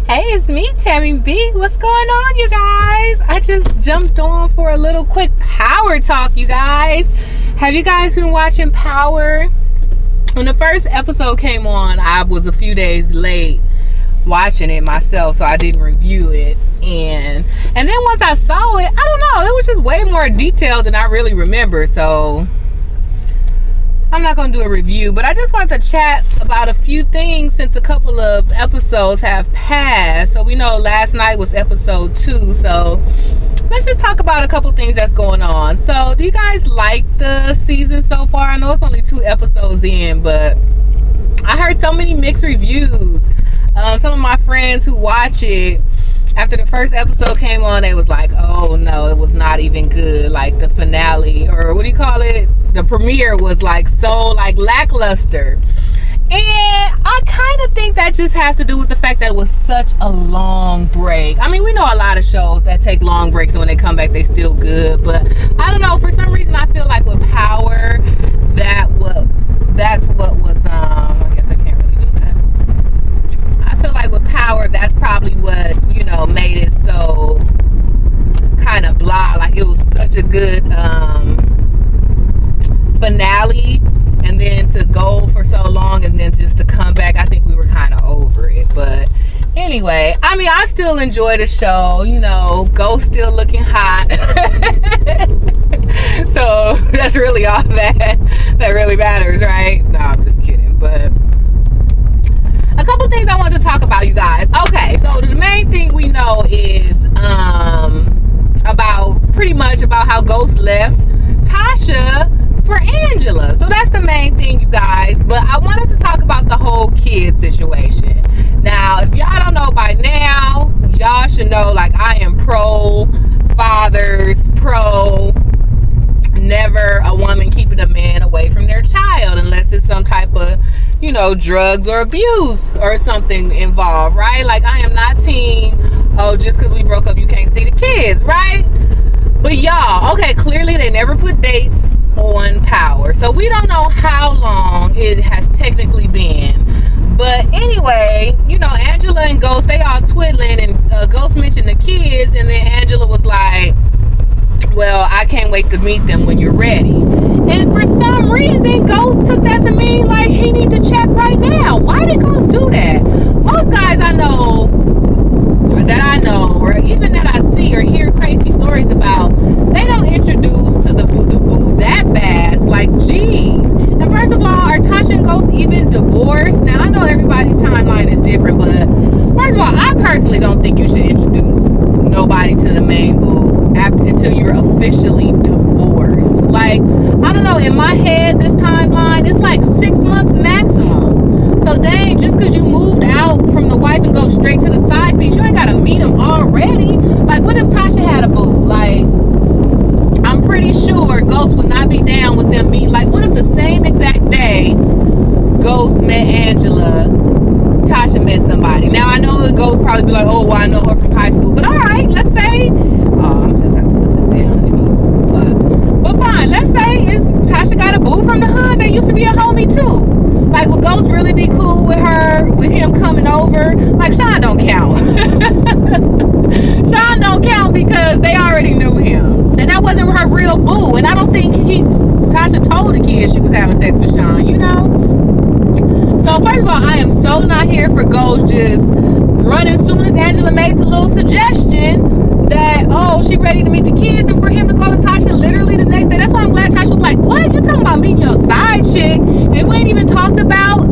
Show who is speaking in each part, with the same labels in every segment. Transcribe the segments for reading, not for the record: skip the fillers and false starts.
Speaker 1: Hey, it's me, Tammy B. What's going on, you guys? I just jumped on for a little quick Power talk, you guys. Have you guys been watching Power? When the first episode came on, I was a few days late watching it myself, so I didn't review it. And then once I saw it, I don't know, it was just way more detailed than I really remember. So I'm not going to do a review, but I just wanted to chat about a few things since a couple of episodes have passed. So we know last night was episode 2, so let's just talk about a couple things that's going on. So do you guys like the season so far? I know it's only 2 episodes in, but I heard so many mixed reviews. Some of my friends who watch it, after the first episode came on, they was like, oh no, it was not even good. Like the finale, or what do you call it? The premiere was like so like lackluster. And I kind of think that just has to do with the fact that it was such a long break. I mean, we know a lot of shows that take long breaks, and when they come back, they still good. But I don't know, for some reason, I feel like with Power, that's what was, I guess I can't really do that. I feel like with Power, that's probably what, made it so kind of blah. Like, it was such a good finale, and then to go for so long and then just to come back, I think we were kind of over it. But anyway, I mean, I still enjoy the show. Ghost still looking hot. So that's really all that really matters, right? No, I'm just kidding. But a couple things I wanted to talk about, you guys. Okay, so the main thing we know is about how Ghost left Tasha for Angela. So that's the main thing, you guys. But I wanted to talk about the whole kid situation. Now, if y'all don't know by now, y'all should know, like, I am pro fathers, pro never a woman keeping a man away from their child unless it's some type of, drugs or abuse or something involved, right? Like, I am not team, just because we broke up, you can't see the kids, right? But y'all, okay, clearly they never put dates on Power, so we don't know how long it has technically been. But anyway, Angela and Ghost, they all twiddling, and Ghost mentioned the kids, and then Angela was like, well, I can't wait to meet them when you're ready. And for some reason, Ghost took that to mean like he need to check right now. Why did Ghost do that? Most guys I know, or even that I see or hear crazy stories about, they don't introduce to the boo that fast. Like, geez. And first of all, are Tasha and Ghost even divorced? Now, I know everybody's timeline is different, but first of all, I personally don't think you should introduce nobody to the main boo until you're officially divorced. Like, I don't know, in my head, this timeline, it's like 6 months maximum. So dang, just because you moved out from the wife and go straight to the side piece, you ain't got to meet him already. Like, what if Tasha had a boo? Like, I'm pretty sure Ghost would not be down with them meeting. Like, what if the same exact day Ghost met Angela, Tasha met somebody? Now, I know Ghost probably be like, oh, well, I know her from high school. But all right, let's say, I'm just have to put this down and blocked. But fine, let's say Tasha got a boo from the hood that used to be a homie too. Like, would Ghost really be cool with him coming over? Like, Sean don't count. Sean don't count because they already knew him. And that wasn't her real boo. And I don't think Tasha told the kids she was having sex with Sean, So, first of all, I am so not here for Ghost just running as soon as Angela made the little suggestion that, oh, she ready to meet the kids, and for him to go to Tasha literally the next day. That's why I'm glad Tasha was like, what? You talking about meeting your side chick? And we ain't even talked about,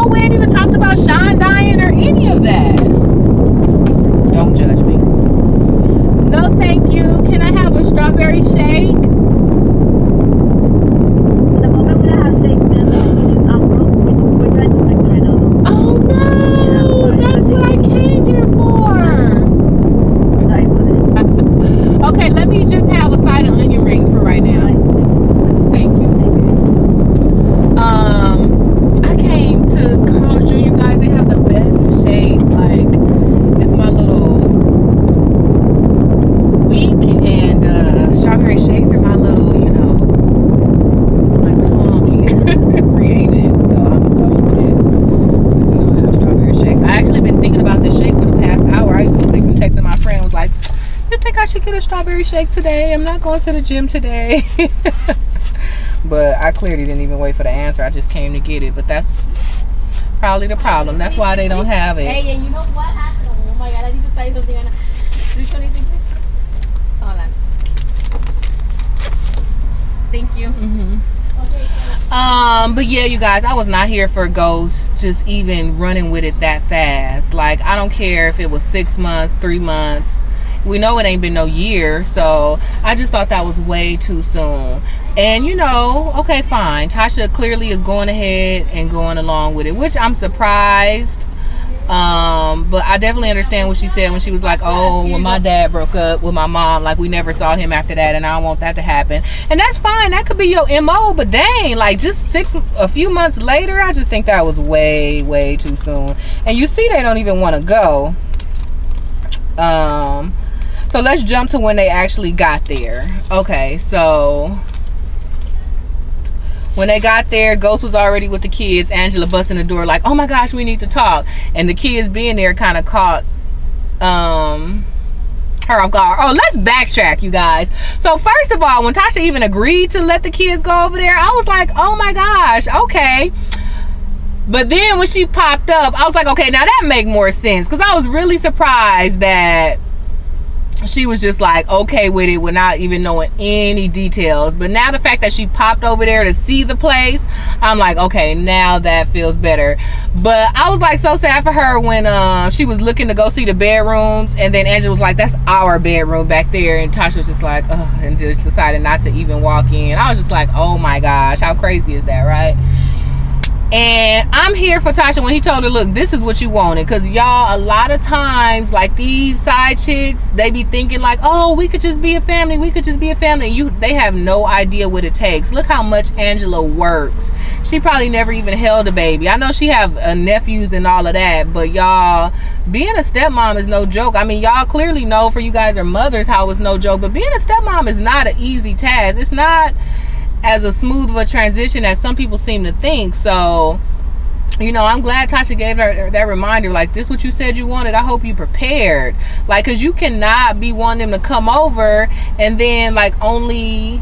Speaker 1: we ain't even talked about Sean dying or any of that. Don't judge me. No, thank you. Can I have a strawberry shake? Oh no, that's what I came here for. Okay, let me just have a side of onion rings for right now. Thank you. strawberry shake today. I'm not going to the gym today. But I clearly didn't even wait for the answer. I just came to get it. But that's probably the problem. That's why they don't have it.
Speaker 2: Hey, and you know what happened? Oh my God, I need to say something. 326. Hold on. Thank you.
Speaker 1: But yeah, you guys, I was not here for Ghost just even running with it that fast. Like, I don't care if it was 6 months, 3 months. We know it ain't been no year, so I just thought that was way too soon. And you know, okay, fine, Tasha clearly is going ahead and going along with it, which I'm surprised. But I definitely understand what she said when she was like, oh, when my dad broke up with my mom, like, we never saw him after that, and I don't want that to happen. And that's fine, that could be your MO, but dang, like, just a few months later, I just think that was way too soon. And you see, they don't even want to go. So let's jump to when they actually got there. Okay, so when they got there, Ghost was already with the kids. Angela busting the door like, oh my gosh, we need to talk. And the kids being there kind of caught her off guard. Oh, let's backtrack, you guys. So first of all, when Tasha even agreed to let the kids go over there, I was like, oh my gosh, okay. But then when she popped up, I was like, okay, now that make more sense. Because I was really surprised that she was just like okay with it without even knowing any details. But now the fact that she popped over there to see the place, I'm like, okay, now that feels better. But I was like so sad for her when she was looking to go see the bedrooms, and then Angela was like, that's our bedroom back there, and Tasha was just like, ugh, and just decided not to even walk in. I was just like, oh my gosh, how crazy is that, right? And I'm here for Tasha when he told her, look, this is what you wanted. Because y'all, a lot of times, like these side chicks, they be thinking like, oh, we could just be a family. We could just be a family. They have no idea what it takes. Look how much Angela works. She probably never even held a baby. I know she have nephews and all of that. But y'all, being a stepmom is no joke. I mean, y'all clearly know, for you guys are mothers, how it's no joke. But being a stepmom is not an easy task. It's not as a smooth of a transition as some people seem to think. So, you know, I'm glad Tasha gave her that reminder, like, this what you said you wanted. I hope you prepared. Like, because you cannot be wanting them to come over and then like only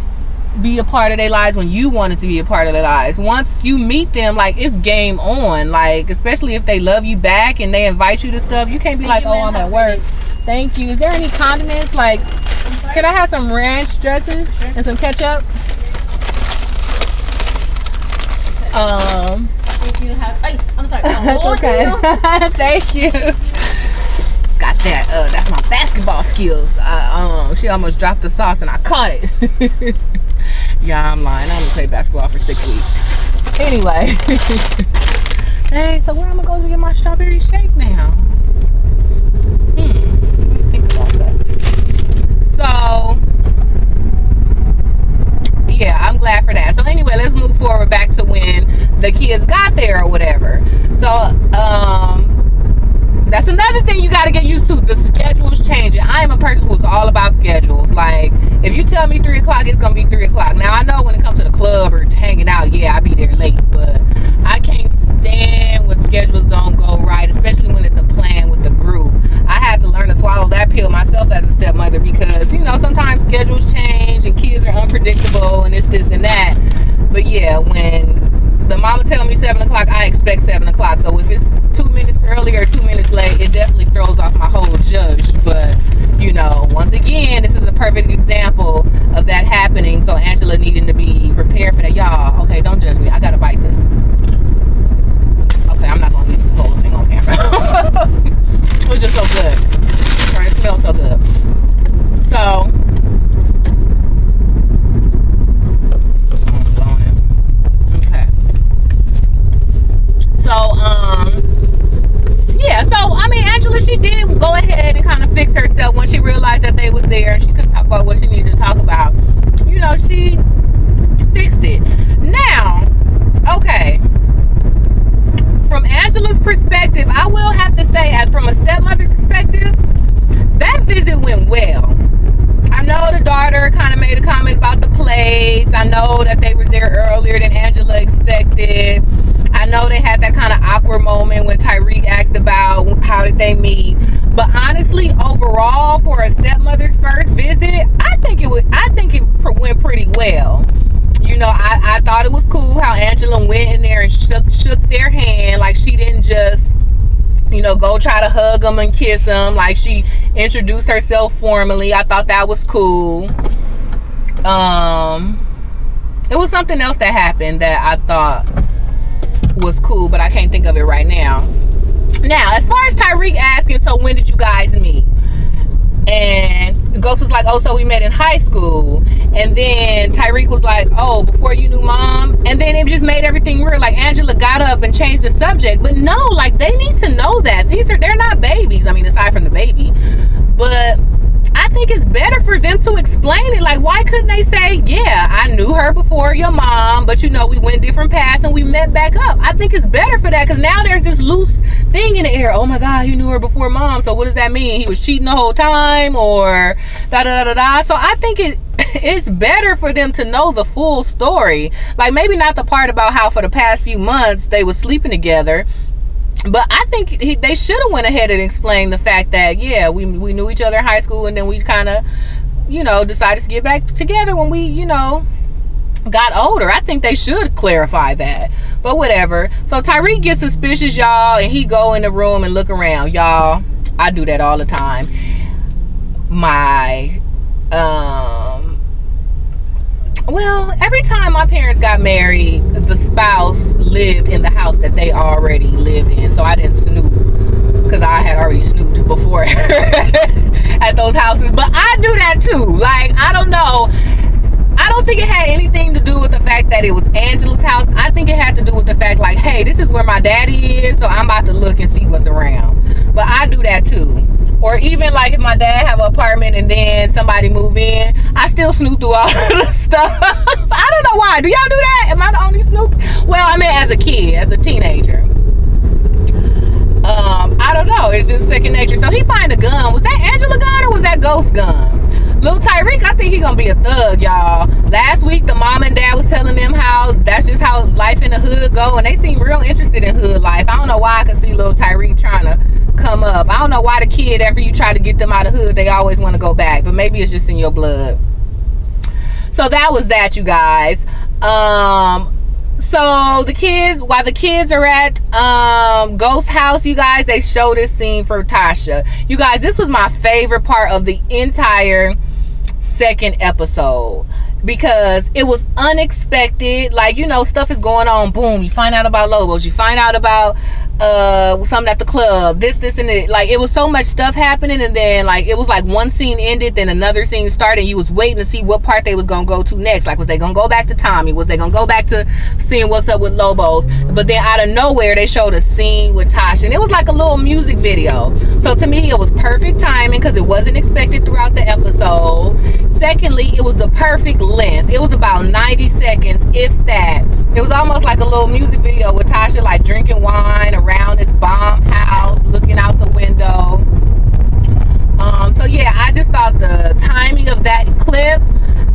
Speaker 1: be a part of their lives when you wanted to be a part of their lives. Once you meet them, like, it's game on. Like, especially if they love you back and they invite you to stuff, you can't be like, oh, I'm at work. Thank you. Is there any condiments? Like, can I have some ranch dressing and some ketchup?
Speaker 2: I'm sorry.
Speaker 1: That's okay. Thank you. Got that. That's my basketball skills. She almost dropped the sauce and I caught it. Yeah, I'm lying. I only played basketball for 6 weeks. Anyway. Hey, so where I'm gonna go to get my strawberry shake now? Think about that. So yeah, I'm glad for that. So anyway, let's move forward back to when the kids got there or whatever. So that's another thing you got to get used to. The schedule's changing. I am a person who's all about schedules. Like, if you tell me 3 o'clock, it's gonna be 3 o'clock. Now I know when it comes to the club or hanging out, yeah, I be there late, but I can't stand when schedules don't go right, especially when it's a plan with the group. I had to learn to swallow that pill myself as a stepmother, because, you know, sometimes schedules change and kids are unpredictable and it's this and that. But yeah, when the mama tell me 7 o'clock, I expect 7 o'clock. So if it's 2 minutes early or 2 minutes late, it definitely throws off my whole judge. But, you know, once again, this is a perfect example of that happening. So Angela needing to be prepared for that. Y'all, okay, don't judge me. I gotta bite this. Okay, I'm not gonna leave the whole thing on camera. It was just so good. Or it smells so good. So yeah, so I mean, Angela, she did go ahead and kind of fix herself when she realized that they was there and she couldn't talk about what she needed to talk about. You know, she fixed it. Now, okay, from Angela's perspective, I will have to say, as from a stepmother's perspective, that visit went well. I know the daughter kind of made a comment about the plates. I know that they was there earlier than Angela expected. I know they had that kind of awkward moment when Tyreek asked about how did they meet. But honestly, overall, for a stepmother's first visit, I think it went pretty well. You know, I thought it was cool how Angela went in there and shook their hand. Like, she didn't just, you know, go try to hug them and kiss them. Like, she introduced herself formally. I thought that was cool. It was something else that happened that I thought was cool, but I can't think of it right now. Now, as far as Tyreek asking, so when did you guys meet? And Ghost was like, oh, so we met in high school. And then Tyreek was like, oh, before you knew Mom. And then it just made everything real. Like, Angela got up and changed the subject. But no, like, they need to know that they're not babies. I mean, aside from the baby. But I think it's better for them to explain it. Like, why couldn't they say, yeah, I knew her before your mom, but you know, we went different paths and we met back up. I think it's better for that, because now there's this loose thing in the air. Oh my God, you knew her before Mom, so what does that mean? He was cheating the whole time, or da da da da da. So I think it's better for them to know the full story. Like, maybe not the part about how for the past few months they were sleeping together. But I think they should have went ahead and explained the fact that, yeah, we knew each other in high school, and then we kind of, you know, decided to get back together when we, you know, got older. I think they should clarify that. But whatever. So Tyreek gets suspicious, y'all, and he go in the room and look around. Y'all, I do that all the time. Well, every time my parents got married, the spouse lived in the house that they already lived in. So I didn't snoop, because I had already snooped before at those houses. But I do that too. Like, I don't know. I don't think it had anything to do with the fact that it was Angela's house. I think it had to do with the fact, like, hey, this is where my daddy is, so I'm about to look and see what's around. But I do that too. Or even, like, if my dad have an apartment and then somebody move in, I still snoop through all the stuff. I don't know why. Do y'all do that? Am I the only snoop? Well, I mean, as a kid, as a teenager. I don't know. It's just second nature. So he find a gun. Was that Angela gun or was that Ghost gun? Lil Tyreek, I think he gonna be a thug, y'all. Last week, the mom and dad was telling them how that's just how life in the hood go, and they seem real interested in hood life. I don't know why I could see Lil Tyreek trying to come up. I don't know why the kid, after you try to get them out of hood, they always want to go back, but maybe it's just in your blood. So that was that, you guys. So the kids, while the kids are at Ghost house, you guys, they show this scene for Tasha. You guys, this was my favorite part of the entire second episode, because it was unexpected. Like, you know, stuff is going on, boom, you find out about Lobos, you find out about something at the club, this and it. Like, it was so much stuff happening, and then, like, it was like one scene ended, then another scene started, and you was waiting to see what part they was gonna go to next. Like, was they gonna go back to Tommy? Was they gonna go back to seeing what's up with Lobos? But then out of nowhere, they showed a scene with Tasha, and it was like a little music video. So to me, it was perfect timing, because it wasn't expected throughout the episode. Secondly, it was the perfect length. It was about 90 seconds, if that. It was almost like a little music video with Tasha, like, drinking wine around this bomb house, looking out the window. So yeah, I just thought the timing of that clip,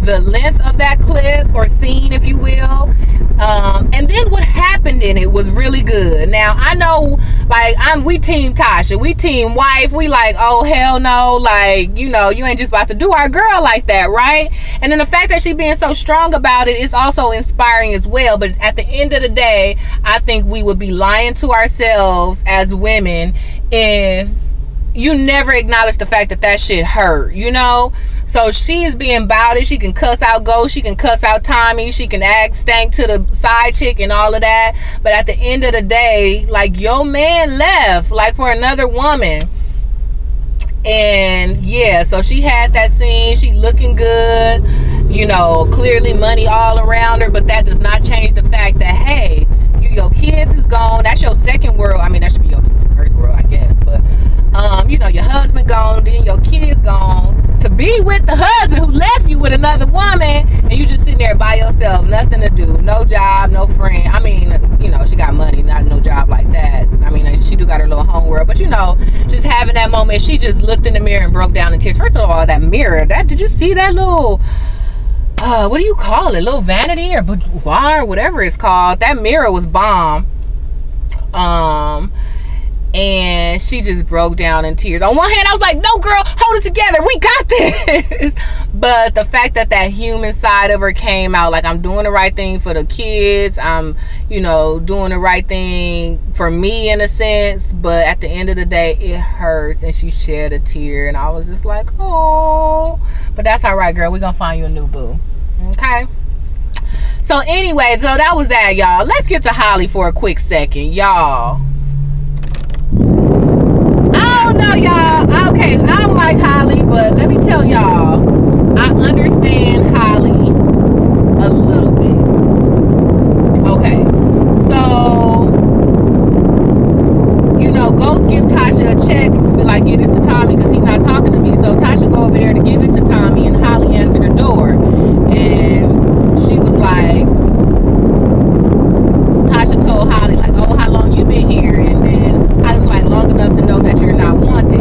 Speaker 1: the length of that clip or scene, if you will, and then what happened in it was really good. Now, I know, like, we team Tasha, we team wife, we like, oh hell no, like, you know, you ain't just about to do our girl like that, right? And then the fact that she being so strong about it is also inspiring as well. But at the end of the day, I think we would be lying to ourselves as women if you never acknowledge the fact that that shit hurt, you know? So she is being about it. She can cuss out Ghost, she can cuss out Tommy, she can act stank to the side chick and all of that. But at the end of the day, like, your man left, like, for another woman. And yeah, so she had that scene, she looking good, you know, clearly money all around her, but that does not change the fact that, hey, your kids is gone. That's your second world. I mean, that should be your first world, I guess. But you know, your husband gone, then your kids gone, to be with the husband who left you with another woman, and you just sitting there by yourself, nothing to do, no job, no friend. I mean, you know, she got money, not no job like that. I mean, she do got her little homeworld, but you know, just having that moment, she just looked in the mirror and broke down in tears. First of all, that mirror, did you see that little, what do you call it, little vanity or boudoir, whatever it's called? That mirror was bomb. And And she just broke down in tears. On one hand, I was like, no, girl, hold it together. We got this. But the fact that human side of her came out, like, I'm doing the right thing for the kids. I'm, doing the right thing for me in a sense. But at the end of the day, it hurts. And she shed a tear. And I was just like, oh. But that's all right, girl. We're going to find you a new boo. Okay? So anyway, so that was that, y'all. Let's get to Holly for a quick second, y'all. I don't know, y'all. Okay, I don't like Holly, but let me tell y'all, I understand Holly a little bit. Okay, so, Ghost give Tasha a check to be like, get this to Tommy because he's not talking to me. So Tasha go over there to give it to Tommy, and Holly answered the door. And she was like, Tasha told Holly, like, oh, how long you been here? And then I was like, long enough to know that you're not wanted.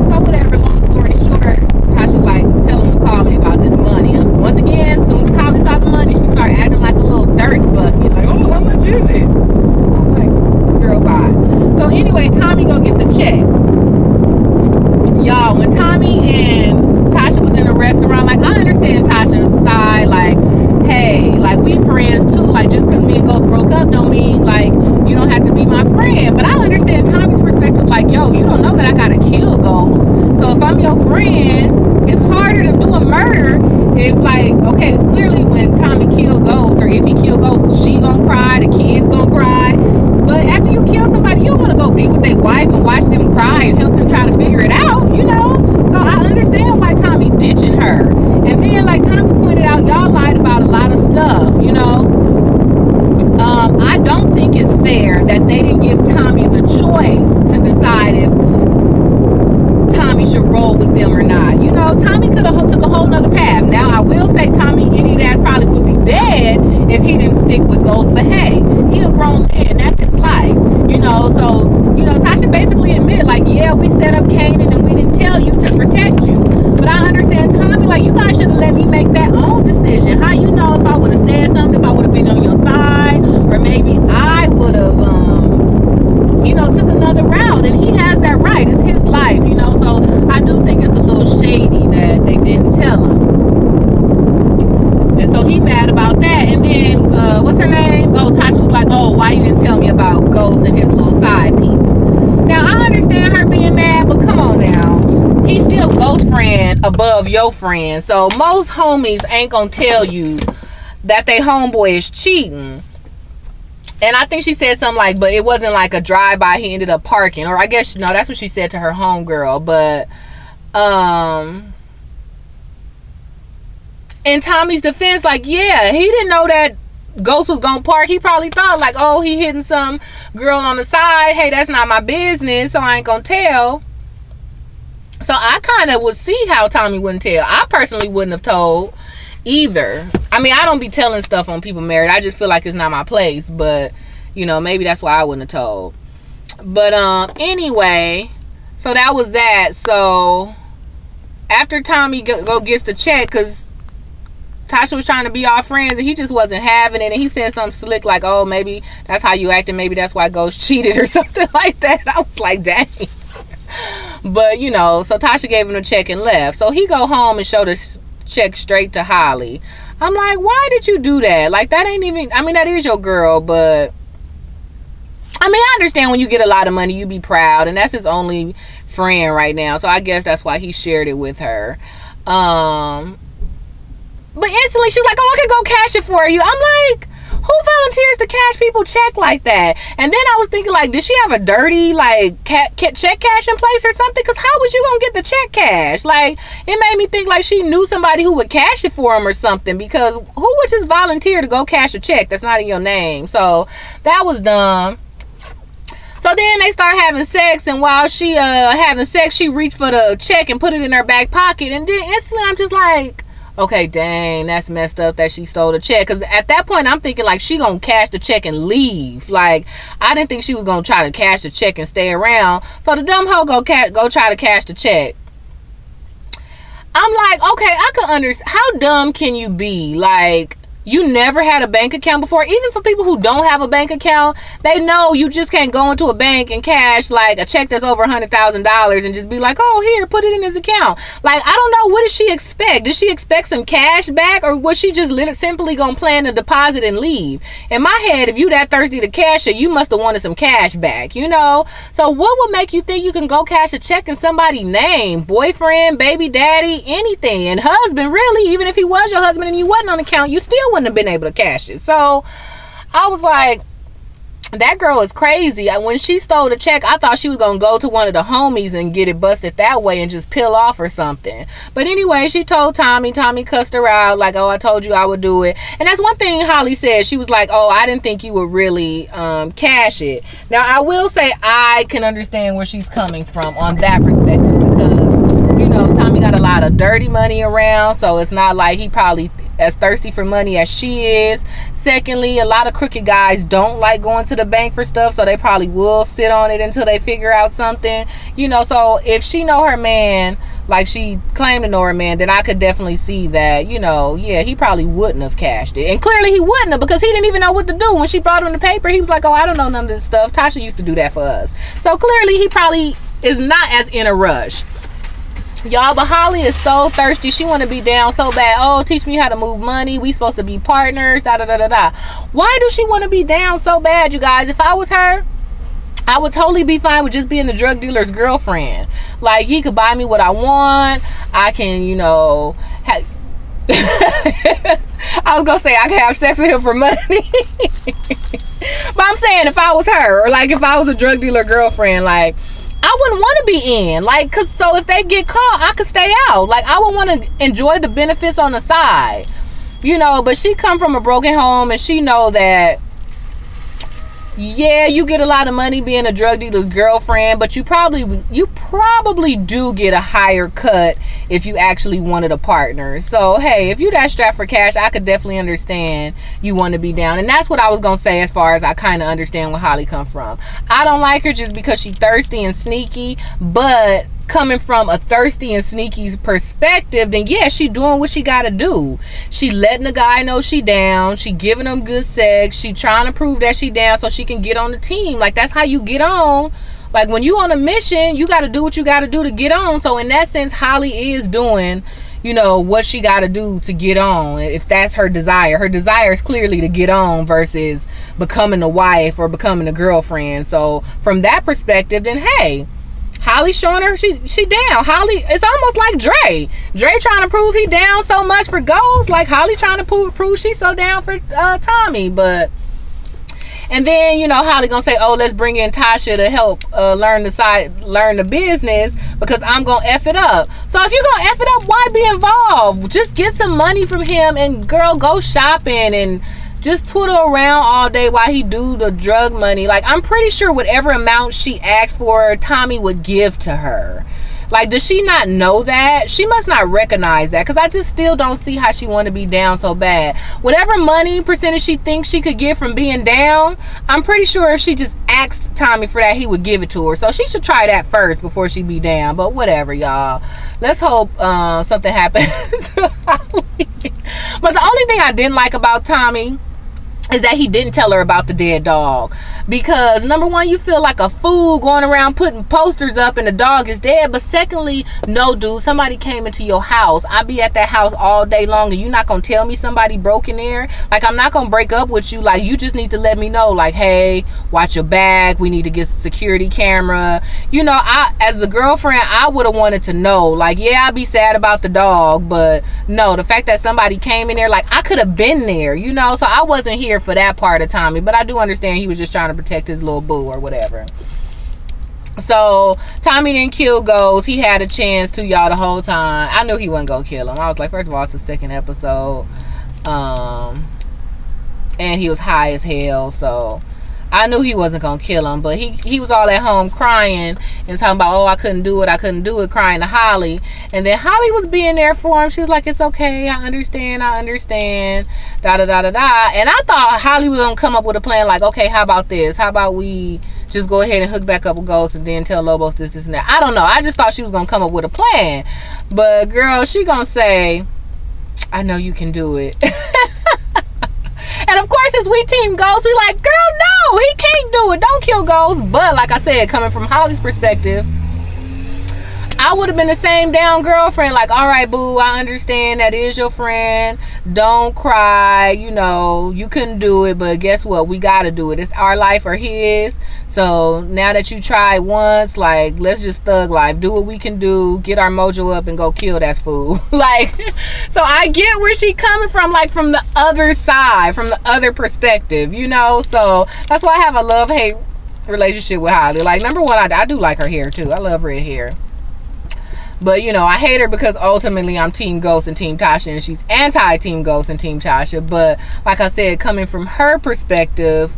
Speaker 1: So whatever, long story short, Tasha was like, tell him to call me about this money. And once again, as soon as Holly saw the money, she started acting like a little thirst bucket. Like, oh, how much is it? I was like, girl, bye. So anyway, Tommy go get the check. Y'all, when Tommy and Tasha was in a restaurant, like, I understand Tasha's side, like, hey, like, we friends too. Like, just because me and Ghost broke up don't mean, like, you don't have to be my friend. But I understand Tommy's perspective, like, yo, you don't know that I gotta kill Ghost. So if I'm your friend, it's harder than doing murder. If, like, okay, clearly when Tommy killed Ghost, or if he killed Ghost, she gonna cry, the kids gonna cry. But after you kill somebody, you don't want to go be with their wife and watch them cry and help them try to figure it out, So I understand why Tommy ditching her. And then, like Tommy pointed out, y'all lied about a lot of stuff, I don't think it's fair that they didn't give Tommy the choice to decide if Tommy should roll with them or not. Tommy could have took a whole nother path. Now, I will say Tommy, idiot ass, probably would be dead if he didn't stick with Ghost. But hey, he a grown man. That's his life. So, Tasha basically admitted, like, yeah, we set up Kanan and we didn't tell you to protect you. But I understand Tommy, like, you guys should have let me make that own decision. How you know if I would have said something, if I would have been on your side, or maybe I would have, took another route. And he has that right. It's his life, So I do think it's a little shady that they didn't tell him. And so he mad about that. And then, what's her name? Oh, Tasha was like, oh, why you didn't tell me about Ghost and his little side piece? Now, I understand her being mad, but come on now. He's still Ghost friend above your friend. So most homies ain't gonna tell you that they homeboy is cheating. And I think she said something like, but it wasn't like a drive-by, he ended up parking. Or I guess, no, that's what she said to her homegirl. But, in Tommy's defense, like, yeah, he didn't know that Ghost was gonna park. He probably thought, like, oh, he hitting some girl on the side. Hey, that's not my business, so I ain't gonna tell. So I kind of would see how Tommy wouldn't tell. I personally wouldn't have told either. I mean, I don't be telling stuff on people married. I just feel like it's not my place. But, maybe that's why I wouldn't have told. But, anyway, so that was that. So, after Tommy go gets the check, because Tasha was trying to be all friends, and he just wasn't having it. And he said something slick like, oh, maybe that's how you acting. Maybe that's why Ghost cheated or something like that. I was like, dang. But, so Tasha gave him a check and left. So he go home and show the check straight to Holly. I'm like, why did you do that? Like, that ain't even, I mean, that is your girl, but I mean, I understand when you get a lot of money, you be proud, and that's his only friend right now. So I guess that's why he shared it with her. But instantly she's like, oh, I can go cash it for you. I'm like, who volunteers to cash people check like that? And then I was thinking, like, did she have a dirty, like, check cash in place or something? Because how was you gonna get the check cash? Like, it made me think like she knew somebody who would cash it for him or something. Because who would just volunteer to go cash a check that's not in your name? So that was dumb. So then they start having sex, and while she having sex, she reached for the check and put it in her back pocket. And then instantly I'm just like, okay, dang, that's messed up that she stole the check. Because at that point, I'm thinking, like, she gonna cash the check and leave. Like, I didn't think she was gonna try to cash the check and stay around. So the dumb hoe go try to cash the check. I'm like, okay, I could understand. How dumb can you be? Like, You never had a bank account before. Even for people who don't have a bank account, they know you just can't go into a bank and cash like a check that's over $100,000 and just be like, oh, here, put it in his account. Like, I don't know, what does she expect? Does she expect some cash back, or was she just simply gonna plan to deposit and leave? In my head, if you that thirsty to cash it, you must have wanted some cash back, you know? So what would make you think you can go cash a check in somebody's name? Boyfriend, baby daddy, anything. And husband, really, even if he was your husband and you wasn't on the account, you still wouldn't have been able to cash it. So I was like, that girl is crazy. When she stole the check, I thought she was gonna go to one of the homies and get it busted that way and just peel off or something. But anyway, she told Tommy. Tommy cussed her out like, oh, I told you I would do it. And that's one thing Holly said. She was like, oh, I didn't think you would really cash it. Now, I will say I can understand where she's coming from on that perspective, because, you know, Tommy got a lot of dirty money around, so it's not like he probably as thirsty for money as she is. Secondly, a lot of crooked guys don't like going to the bank for stuff, so they probably will sit on it until they figure out something, you know. So if she know her man like she claimed to know her man, then I could definitely see that, you know, yeah, he probably wouldn't have cashed it. And clearly he wouldn't have, because he didn't even know what to do. When she brought him the paper, he was like, oh, I don't know none of this stuff. Tasha used to do that for us. So clearly he probably is not as in a rush. Y'all, but Holly is so thirsty. She want to be down so bad. Oh, teach me how to move money. We supposed to be partners. Da da da da da. Why do she want to be down so bad, you guys? If I was her, I would totally be fine with just being the drug dealer's girlfriend. Like, he could buy me what I want. I can, you know, I was gonna say I can have sex with him for money. But I'm saying, if I was her, or like if I was a drug dealer girlfriend, like, I wouldn't want to be in, like, cause so if they get caught, I could stay out. Like, I would want to enjoy the benefits on the side, you know. But she come from a broken home, and she know that, yeah, you get a lot of money being a drug dealer's girlfriend, but you probably do get a higher cut if you actually wanted a partner. So hey, if you that strapped for cash, I could definitely understand you want to be down. And that's what I was gonna say, as far as I kind of understand where Holly come from. I don't like her just because she's thirsty and sneaky, but coming from a thirsty and sneaky perspective, then yeah, she doing what she gotta do. She letting the guy know she down. She giving him good sex. She trying to prove that she down so she can get on the team. Like, that's how you get on. Like, when you on a mission, you gotta do what you gotta do to get on. So in that sense, Holly is doing, you know, what she gotta do to get on, if that's her desire. Her desire is clearly to get on versus becoming a wife or becoming a girlfriend. So from that perspective, then hey, Holly showing her she down. Holly, it's almost like Dre. Dre trying to prove he down so much for goals. Like, Holly trying to prove she's so down for Tommy. But, and then, you know, Holly gonna say, oh, let's bring in Tasha to help learn the business, because I'm gonna F it up. So if you're gonna F it up, why be involved? Just get some money from him and, girl, go shopping and just twiddle around all day while he do the drug money. Like, I'm pretty sure whatever amount she asked for, Tommy would give to her. Like, does she not know that? She must not recognize that, because I just still don't see how she want to be down so bad. Whatever money percentage she thinks she could get from being down, I'm pretty sure if she just asked Tommy for that, he would give it to her. So she should try that first before she be down. But whatever, y'all. Let's hope something happens to Holly. But the only thing I didn't like about Tommy is that he didn't tell her about the dead dog. Because number one, you feel like a fool going around putting posters up and the dog is dead. But secondly, no, dude, somebody came into your house. I be at that house all day long, and you're not gonna tell me somebody broke in there. Like, I'm not gonna break up with you. Like, you just need to let me know, like, hey, watch your back, we need to get a security camera. You know, I, as a girlfriend, I would have wanted to know. Like, yeah, I'd be sad about the dog, but no, the fact that somebody came in there, like, I could have been there, you know. So I wasn't here for that part of Tommy, but I do understand he was just trying to protect his little boo or whatever. So Tommy didn't kill Ghost. He had a chance to, y'all, the whole time. I knew he wasn't gonna kill him. I was like, first of all, it's the second episode, and he was high as hell, so I knew he wasn't gonna kill him. But he was all at home crying and talking about, oh, I couldn't do it, crying to Holly. And then Holly was being there for him. She was like, it's okay, I understand, da da da da da. And I thought Holly was gonna come up with a plan, like, okay, how about this? How about we just go ahead and hook back up with Ghost and then tell Lobos this and that. I don't know. I just thought she was gonna come up with a plan. But girl, she gonna say, I know you can do it. And of course, as we Team Ghost, we like, girl, no, he can't do it. Don't kill Ghost. But like I said, coming from Holly's perspective, I would have been the same down girlfriend. Like, all right, boo, I understand that is your friend. Don't cry. You know, you couldn't do it, but guess what? We got to do it. It's our life or his. So now that you tried once, like, let's just thug life. Do what we can do. Get our mojo up and go kill that fool. Like, so I get where she coming from, like, from the other side, from the other perspective, you know? So that's why I have a love-hate relationship with Holly. Like, number one, I do like her hair, too. I love red hair. But, you know, I hate her because ultimately I'm Team Ghost and Team Tasha, and she's anti-Team Ghost and Team Tasha. But, like I said, coming from her perspective,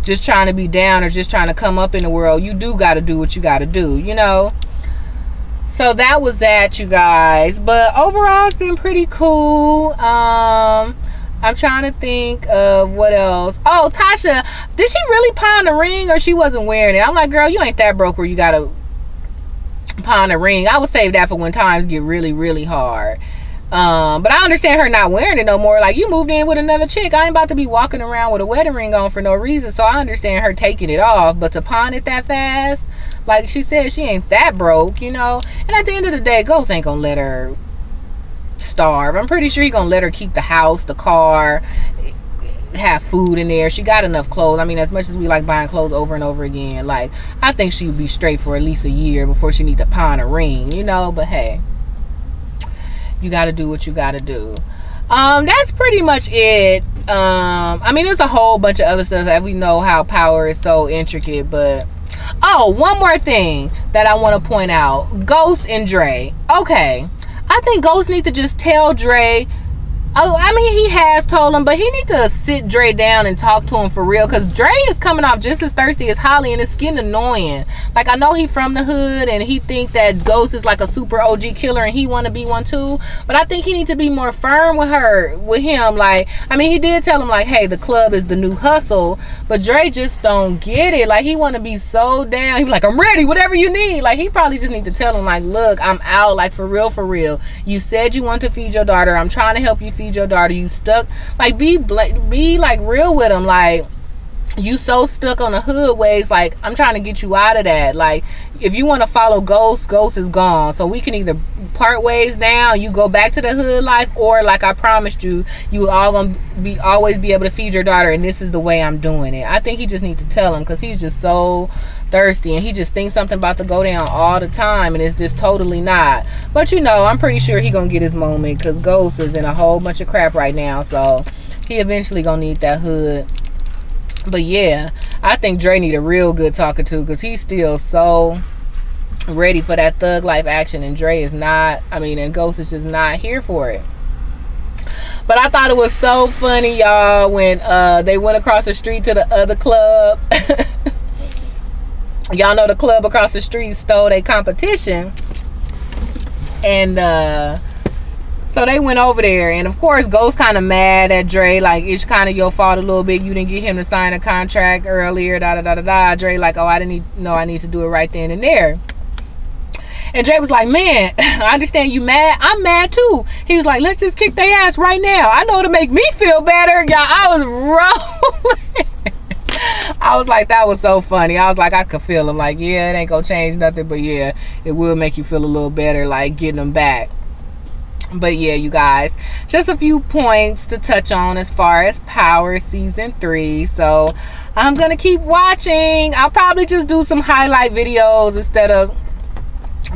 Speaker 1: just trying to be down or just trying to come up in the world, you do got to do what you got to do, you know? So that was that, you guys. But overall, it's been pretty cool. I'm trying to think of what else. Oh, Tasha, did she really pawn the ring or she wasn't wearing it? I'm like, girl, you ain't that broke where you got to pawn a ring. I would save that for when times get really, really hard. But I understand her not wearing it no more. Like, you moved in with another chick. I ain't about to be walking around with a wedding ring on for no reason. So I understand her taking it off. But to pawn it that fast, like she said, she ain't that broke, you know. And at the end of the day, Ghost ain't gonna let her starve. I'm pretty sure he gonna let her keep the house, the car, have food in there. She got enough clothes. I mean, as much as we like buying clothes over and over again, like, I think she would be straight for at least a year before she need to pawn a ring, you know. But hey, you got to do what you got to do. That's pretty much it. I mean, there's a whole bunch of other stuff that we know how power is so intricate. But oh, one more thing that I want to point out: Ghost and Dre. Okay, I think Ghost need to just tell Dre. Oh, I mean, he has told him, but he need to sit Dre down and talk to him for real, because Dre is coming off just as thirsty as Holly, and it's getting annoying. Like, I know he from the hood, and he think that Ghost is like a super OG killer, and he want to be one too, but I think he need to be more firm with him. Like, I mean, he did tell him, like, hey, the club is the new hustle, but Dre just don't get it. Like, he want to be so down. He be like, I'm ready, whatever you need. Like, he probably just need to tell him, like, look, I'm out, like, for real, for real. You said you want to feed your daughter. I'm trying to help you feed your daughter. You stuck. Like, be like real with him. Like, you so stuck on the hood ways. Like, I'm trying to get you out of that. Like, if you want to follow Ghost is gone. So we can either part ways now, you go back to the hood life, or like I promised you, you all gonna always be able to feed your daughter, and this is the way I'm doing it. I think he just needs to tell him, because he's just so thirsty, and he just thinks something about to go down all the time, and it's just totally not. But you know, I'm pretty sure he gonna get his moment, because Ghost is in a whole bunch of crap right now, so he eventually gonna need that hood. But yeah, I think Dre need a real good talking to, because he's still so ready for that thug life action, and Dre is not. I mean, and Ghost is just not here for it. But I thought it was so funny, y'all, when they went across the street to the other club. Y'all know the club across the street stole their competition, and so they went over there, and of course Ghost kind of mad at Dre, like, it's kind of your fault a little bit, you didn't get him to sign a contract earlier, da da da da da. Dre like, oh, I need to do it right then and there. And Dre was like, man, I understand you mad. I'm mad too. He was like, let's just kick their ass right now. I know it'll make me feel better. Y'all, I was rolling. I was like, that was so funny. I was like, I could feel him. Like, yeah, it ain't gonna change nothing, but yeah, it will make you feel a little better, like getting them back. But yeah, you guys, just a few points to touch on as far as Power Season 3. So I'm gonna keep watching. I'll probably just do some highlight videos instead of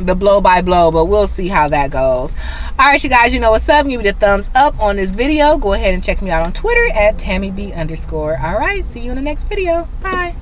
Speaker 1: the blow by blow, but we'll see how that goes. All right, you guys, you know what's up. Give me the thumbs up on this video. Go ahead and check me out on Twitter at TammyB_. All right, see you in the next video. Bye.